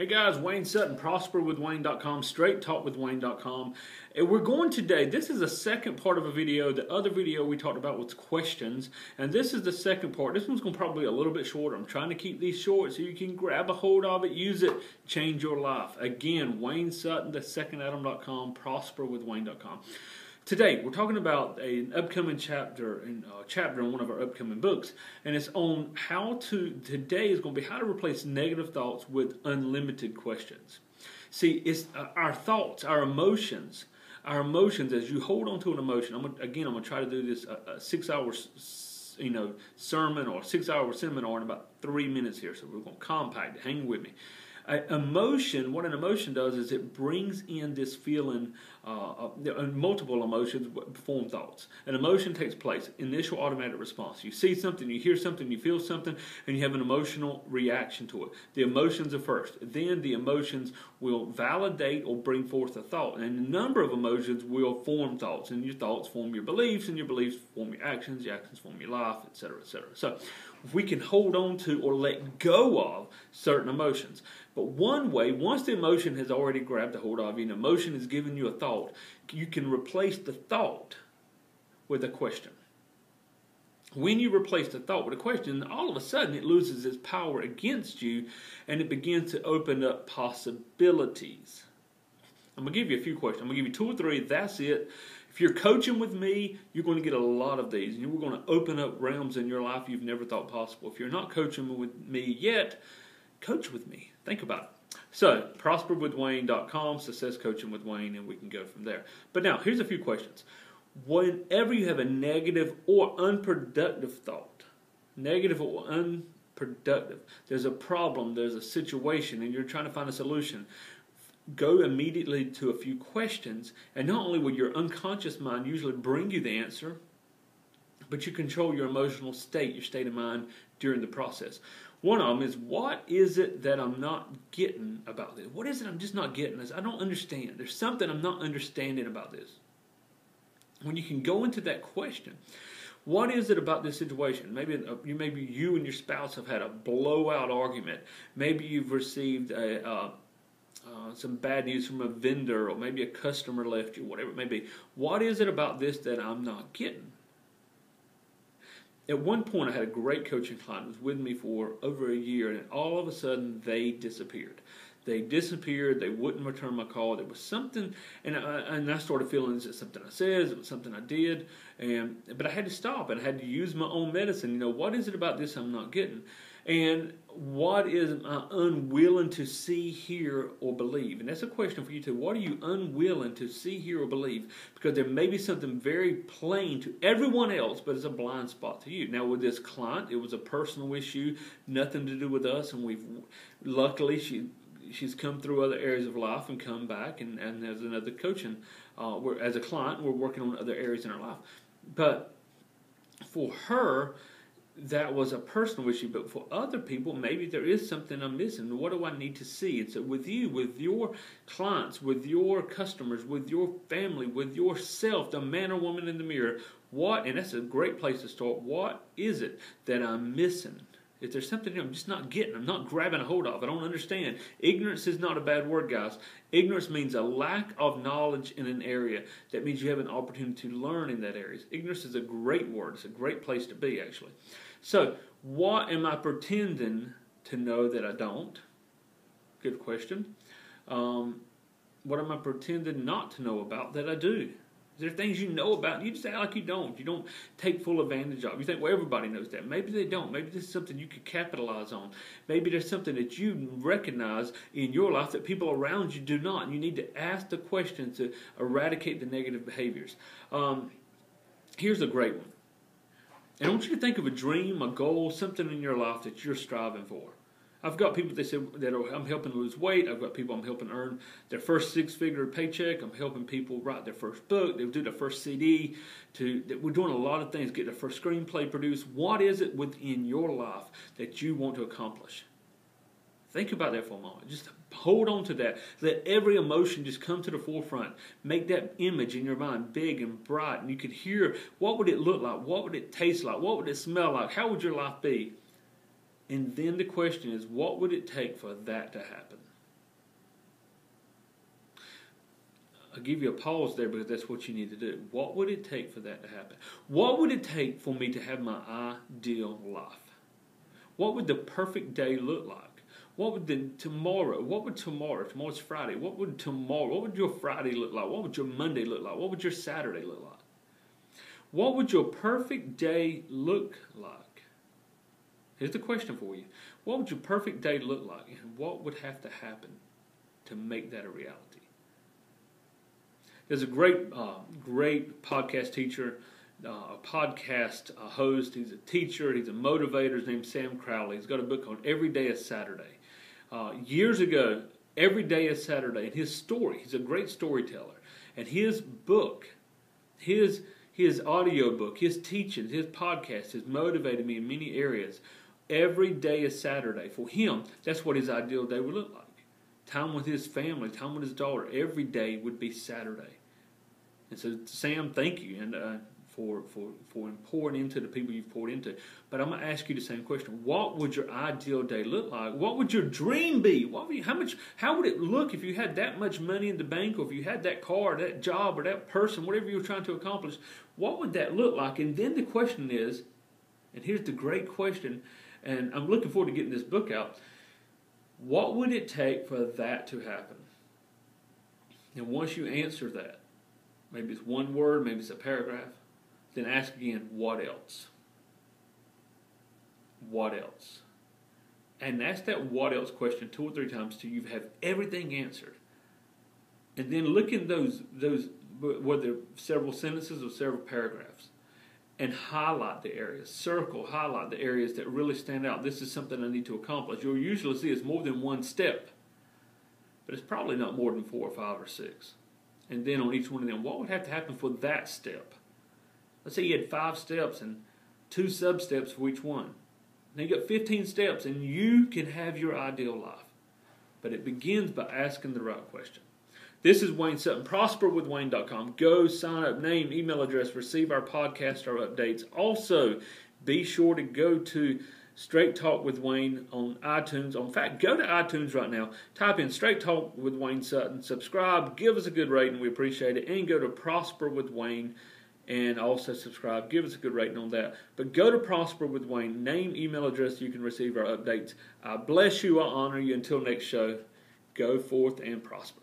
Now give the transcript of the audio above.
Hey guys, Wayne Sutton, prosperwithwayne.com, straighttalkwithwayne.com. And we're going today, this is the second part of a video. The other video we talked about was questions, and this is the second part. This one's going to probably be a little bit shorter. I'm trying to keep these short so you can grab a hold of it, use it, change your life. Again, Wayne Sutton, thesecondadam.com, prosperwithwayne.com. Today, we're talking about an upcoming chapter in one of our upcoming books, and it's on today is going to be how to replace negative thoughts with unlimited questions. See, it's our thoughts, our emotions as you hold on to an emotion. I'm going to try to do this a 6 hour sermon or 6 hour seminar in about 3 minutes here, so we're going to compact it. Hang with me. What an emotion does is it brings in this feeling, multiple emotions form thoughts. An emotion takes place, initial automatic response. You see something, you hear something, you feel something, and you have an emotional reaction to it. The emotions are first. Then the emotions will validate or bring forth a thought. And a number of emotions will form thoughts, and your thoughts form your beliefs, and your beliefs form your actions form your life, etc., etc. So if we can hold on to or let go of certain emotions. But one way, once the emotion has already grabbed a hold of you, and emotion has given you a thought, you can replace the thought with a question. When you replace the thought with a question, all of a sudden it loses its power against you, and it begins to open up possibilities. I'm going to give you a few questions. I'm going to give you 2 or 3. That's it. If you're coaching with me, you're going to get a lot of these. And we're going to open up realms in your life you've never thought possible. If you're not coaching with me yet, coach with me. Think about it. So, prosperwithwayne.com, success coaching with Wayne, and we can go from there. But now, here's a few questions. Whenever you have a negative or unproductive thought, negative or unproductive, there's a problem, there's a situation, and you're trying to find a solution, go immediately to a few questions, and not only will your unconscious mind usually bring you the answer, but you control your emotional state, your state of mind during the process. One of them is, what is it that I'm not getting about this? What is it I'm just not getting? I don't understand. There's something I'm not understanding about this. When you can go into that question, what is it about this situation? Maybe you and your spouse have had a blowout argument. Maybe you've received some bad news from a vendor, or maybe a customer left you, whatever it may be. What is it about this that I'm not getting? At one point, I had a great coaching client who was with me for over a year, and all of a sudden, they disappeared. They disappeared. They wouldn't return my call. There was something, and I started feeling, is it something I said? Is it something I did? But I had to stop, and I had to use my own medicine. What is it about this I'm not getting? And what is I unwilling to see, hear, or believe? And that's a question for you too. What are you unwilling to see, hear, or believe? Because there may be something very plain to everyone else, but it's a blind spot to you. Now with this client, it was a personal issue, nothing to do with us, and luckily she's come through other areas of life and come back, and as another coaching, as a client, we're working on other areas in our life. But for her, that was a personal issue, but for other people, maybe there is something I'm missing. What do I need to see? And so with you, with your clients, with your customers, with your family, with yourself, the man or woman in the mirror, and that's a great place to start, what is it that I'm missing? If there's something I'm just not getting, I'm not grabbing a hold of, I don't understand. Ignorance is not a bad word, guys. Ignorance means a lack of knowledge in an area. That means you have an opportunity to learn in that area. Ignorance is a great word. It's a great place to be, actually. So, what am I pretending to know that I don't? Good question. What am I pretending not to know about that I do? Is there things you know about and you just act like you don't? You don't take full advantage of. You think, well, everybody knows that. Maybe they don't. Maybe this is something you could capitalize on. Maybe there's something that you recognize in your life that people around you do not. And you need to ask the question to eradicate the negative behaviors. Here's a great one. And I want you to think of a dream, a goal, something in your life that you're striving for. I've got people I'm helping lose weight. I've got people I'm helping earn their first 6-figure paycheck. I'm helping people write their first book. They do their first CD. We're doing a lot of things, get their first screenplay produced. What is it within your life that you want to accomplish? Think about that for a moment. Just hold on to that. Let every emotion just come to the forefront. Make that image in your mind big and bright. And you could hear, what would it look like? What would it taste like? What would it smell like? How would your life be? And then the question is, what would it take for that to happen? I'll give you a pause there because that's what you need to do. What would it take for that to happen? What would it take for me to have my ideal life? What would the perfect day look like? What would tomorrow's Friday, what would your Friday look like? What would your Monday look like? What would your Saturday look like? What would your perfect day look like? Here's the question for you. What would your perfect day look like? And what would have to happen to make that a reality? There's a great podcast teacher, a podcast host. He's a teacher. He's a motivator. His name's Sam Crowley. He's got a book called Every Day is Saturday. Years ago, Every Day is Saturday. And his story, he's a great storyteller. And his book, his audio book, his teachings, his podcast has motivated me in many areas. Every day is Saturday. For him, that's what his ideal day would look like. Time with his family, time with his daughter. Every day would be Saturday. And so, Sam, thank you and for pouring into the people you've poured into. But I'm going to ask you the same question. What would your ideal day look like? What would your dream be? How would it look if you had that much money in the bank, or if you had that car, or that job, or that person, whatever you were trying to accomplish? What would that look like? And then the question is, and here's the great question, and I'm looking forward to getting this book out. What would it take for that to happen? And once you answer that, maybe it's one word, maybe it's a paragraph, then ask again, what else? What else? And ask that what else question 2 or 3 times till you have everything answered. And then look in those whether several sentences or several paragraphs, and highlight the areas, highlight the areas that really stand out. This is something I need to accomplish. You'll usually see it's more than one step, but it's probably not more than 4 or 5 or 6. And then on each one of them, what would have to happen for that step? Let's say you had 5 steps and 2 sub-steps for each one. Now you got 15 steps, and you can have your ideal life. But it begins by asking the right question. This is Wayne Sutton, prosperwithwayne.com. Go sign up, name, email address, receive our podcast, our updates. Also, be sure to go to Straight Talk with Wayne on iTunes. In fact, go to iTunes right now. Type in Straight Talk with Wayne Sutton. Subscribe. Give us a good rating. We appreciate it. And go to Prosper with Wayne and also subscribe. Give us a good rating on that. But go to Prosper with Wayne. Name, email address. You can receive our updates. I bless you. I honor you. Until next show, go forth and prosper.